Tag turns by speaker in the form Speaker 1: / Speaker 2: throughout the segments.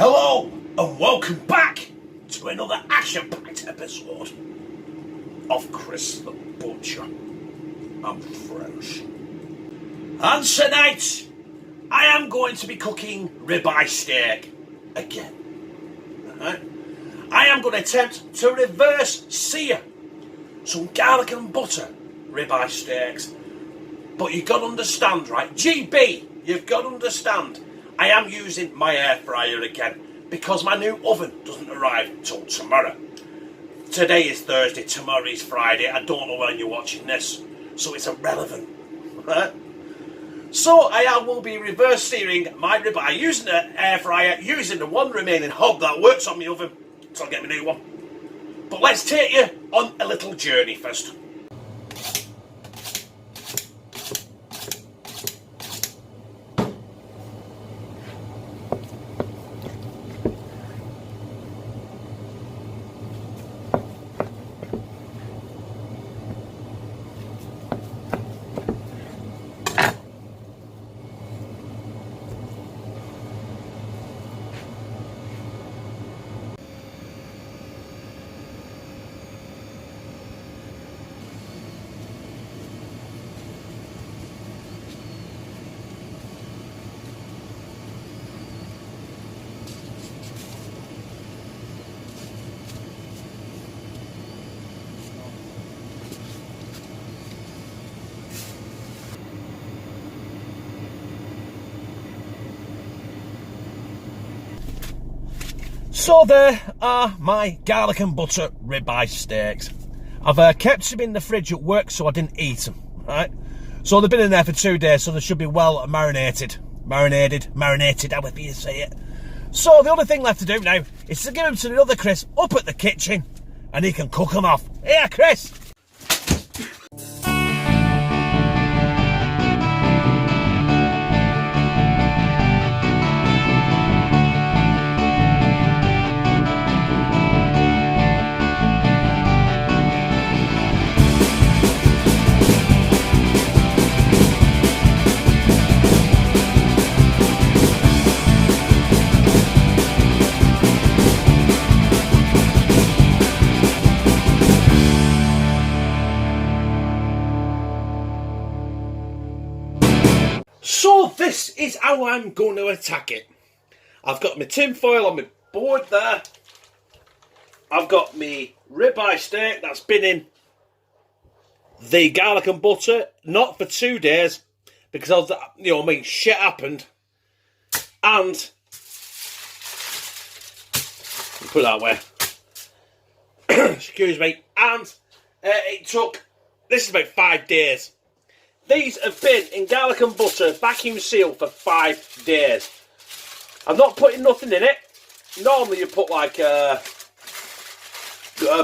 Speaker 1: Hello and welcome back to another action-packed episode of Chris the Butcher and Friends. And tonight, I am going to be cooking ribeye steak again. I am going to attempt to reverse sear some garlic and butter ribeye steaks. But you've got to understand, right? GB, you've got to understand. I am using my air fryer again because my new oven doesn't arrive till tomorrow. Today is Thursday, tomorrow is Friday. I don't know when you're watching this, so it's irrelevant. Right? So I will be reverse searing my ribeye using the air fryer, using the one remaining hob that works on my oven, so I'll get my new one. But let's take you on a little journey first. So there are my garlic and butter ribeye steaks. I've kept them in the fridge at work so I didn't eat them, right? So they've been in there for 2 days, so they should be well marinated, however you say it. So the only thing left to do now is to give them to the other Chris up at the kitchen and he can cook them off. Here, Chris! So this is how I'm going to attack it. I've got my tin foil on my board there. I've got my ribeye steak that's been in the garlic and butter, not for 2 days, because of the, shit happened. And put it that way. Excuse me. And it took, this is about 5 days. These have been in garlic and butter, vacuum sealed for 5 days. I'm not putting nothing in it. Normally you put like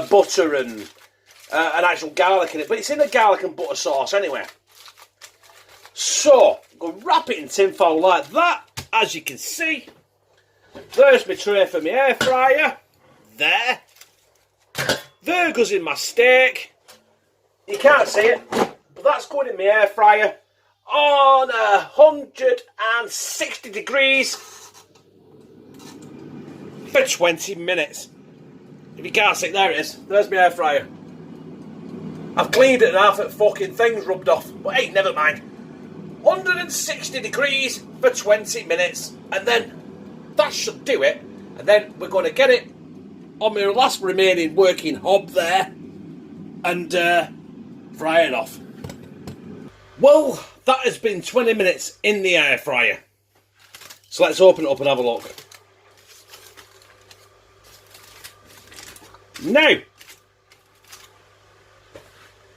Speaker 1: butter and an actual garlic in it, but it's in a garlic and butter sauce anyway. So, I'm going to wrap it in tin foil like that, as you can see. There's my tray for my air fryer. There. There goes in my steak. You can't see it. But that's going in my air fryer on 160 degrees for 20 minutes. If you can't see it, there it is. There's my air fryer. I've cleaned it and half the fucking thing's rubbed off. But hey, never mind. 160 degrees for 20 minutes. And then that should do it. And then we're going to get it on my last remaining working hob there and fry it off. Well, that has been 20 minutes in the air fryer. So let's open it up and have a look. Now,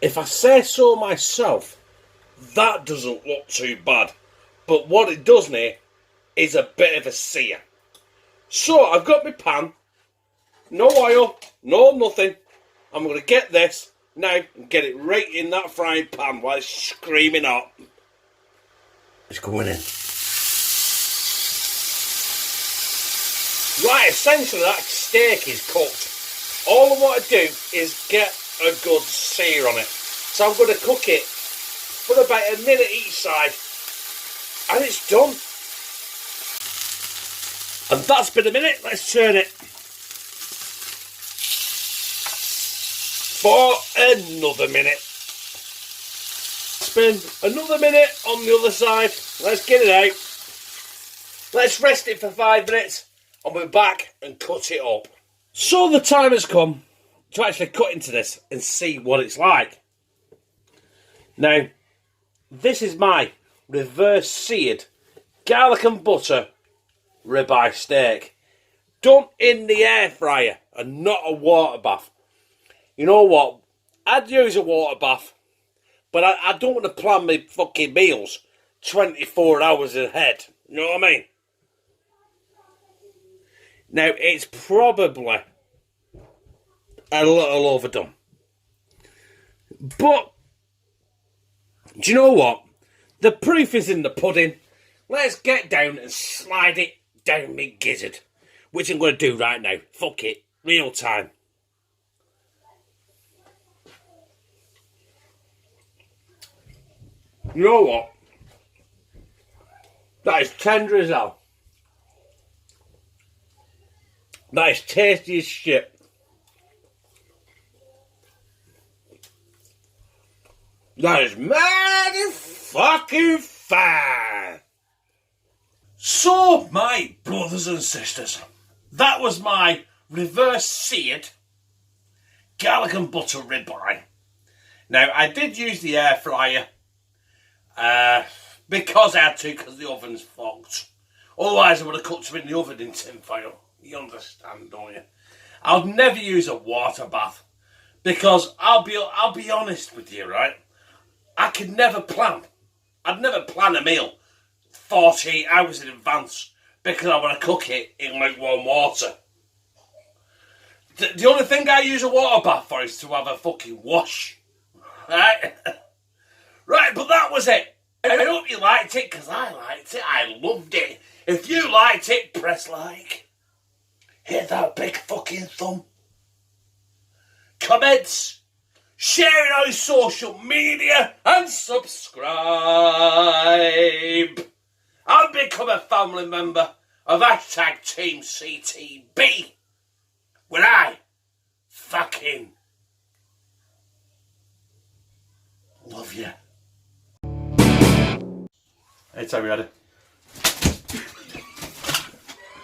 Speaker 1: if I say so myself, that doesn't look too bad. But what it does need is a bit of a sear. So I've got my pan, no oil, no nothing. I'm going to get this now and get it right in that frying pan while it's screaming hot. It's going in. Right, essentially that steak is cooked. All I want to do is get a good sear on it. So I'm going to cook it for about a minute each side and it's done. And that's been a minute. Let's turn it. For another minute. It's been another minute on the other side. Let's get it out. Let's rest it for 5 minutes and we're back and cut it up. So the time has come to actually cut into this and see what it's like. Now, this is my reverse seared garlic and butter ribeye steak. Done in the air fryer and not a water bath. You know what? I'd use a water bath, but I don't want to plan my fucking meals 24 hours ahead. You know what I mean? Now, it's probably a little overdone. But, do you know what? The proof is in the pudding. Let's get down and slide it down me gizzard. Which I'm going to do right now. Fuck it. Real time. You know what? That is tender as hell. That is tasty as shit. That is mighty fucking fine. So, my brothers and sisters, that was my reverse seared garlic and butter ribeye. Now, I did use the air fryer because I had to, because the oven's fucked. Otherwise, I would have cooked them in the oven in tin foil. You understand, don't you? I'll never use a water bath because I'll be honest with you, right? I could never plan. I'd never plan a meal 48 hours in advance because I want to cook it in lukewarm water. The only thing I use a water bath for is to have a fucking wash. Right? Right, but that was it. I hope you liked it because I liked it. I loved it. If you liked it, press like. Hit that big fucking thumb. Comments. Share it on social media and subscribe. And become a family member of hashtag Team CTB. Where I fucking love you. Anytime you're ready.